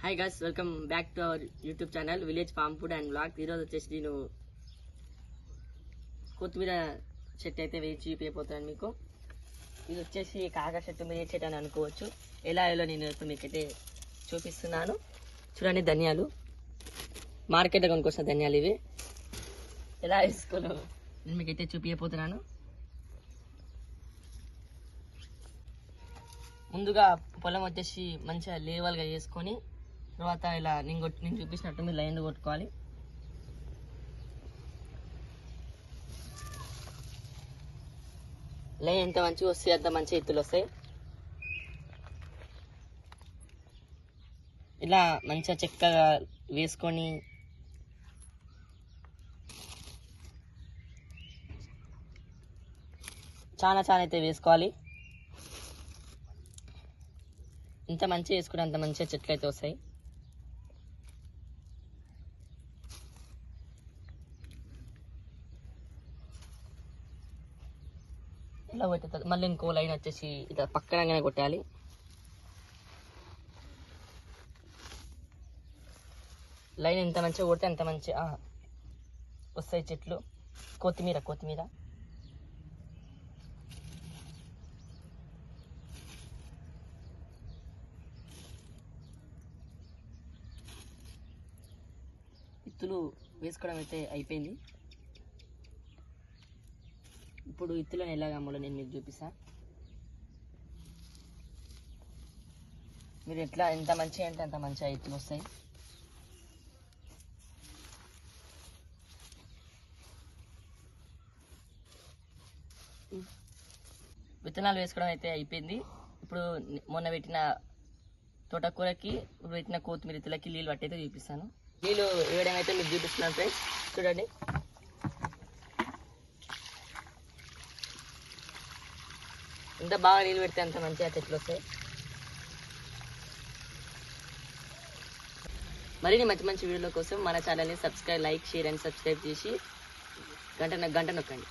Hi guys, welcome back to our YouTube channel village farm food and blog. ఈరోజు వచ్చేసి నేను కొత్తిమీర చెట్టు అయితే వేసి చూపిపోతాను మీకు. ఇది వచ్చేసి కాకర చెట్టు మీద చెట్టు అని అనుకోవచ్చు. ఎలా నేను మీకైతే చూపిస్తున్నాను. చూడండి, ధనియాలు మార్కెట్లో కొనుక్కొచ్చిన ధనియాలు ఇవి. ఎలా వేసుకోను నేను మీకైతే చూపిపోతున్నాను. ముందుగా పొలం వచ్చేసి మంచిగా లేవల్గా చేసుకొని తర్వాత ఇలా నేను చూపించినట్టు మీరు లైన్ కొట్టుకోవాలి. లైన్ ఎంత మంచిగా వస్తాయి అంత మంచి ఎత్తులు వస్తాయి. ఇలా మంచిగా చక్కగా వేసుకొని చాలా అయితే వేసుకోవాలి. ఇంత మంచిగా వేసుకుంటే అంత మంచిగా చెట్లు అయితే వస్తాయి. ఇలా కొట్టేది మళ్ళీ ఇంకో లైన్ వచ్చేసి ఇట్లా పక్కనగానే కొట్టాలి. లైన్ ఎంత మంచిగా కొడితే అంత మంచిగా వస్తాయి చెట్లు. కొత్తిమీర ఇత్తులు వేసుకోవడం అయితే అయిపోయింది. ఇప్పుడు ఇత్తులను ఎలాగ అమ్మాలో నేను మీకు చూపిస్తా. మీరు ఎంత మంచిగా అంటే అంత మంచిగా ఇత్తులు వస్తాయి. విత్తనాలు వేసుకోవడం అయితే అయిపోయింది. ఇప్పుడు మొన్న పెట్టిన తోటకూరకి పెట్టిన కొత్తిమీర ఇత్తులకి నీళ్ళు పట్టయితే చూపిస్తాను. నీళ్ళు వేయడం అయితే మీకు చూపిస్తున్నాను ఫ్రెండ్స్. చూడండి, ఎంత బాగా నీళ్ళు పెడితే అంత మంచిగా చెట్లు వస్తాయి. మరిన్ని మంచి వీడియోల కోసం మన ఛానల్ని లైక్, షేర్ అండ్ సబ్స్క్రైబ్ చేసి గంట నొక్కండి.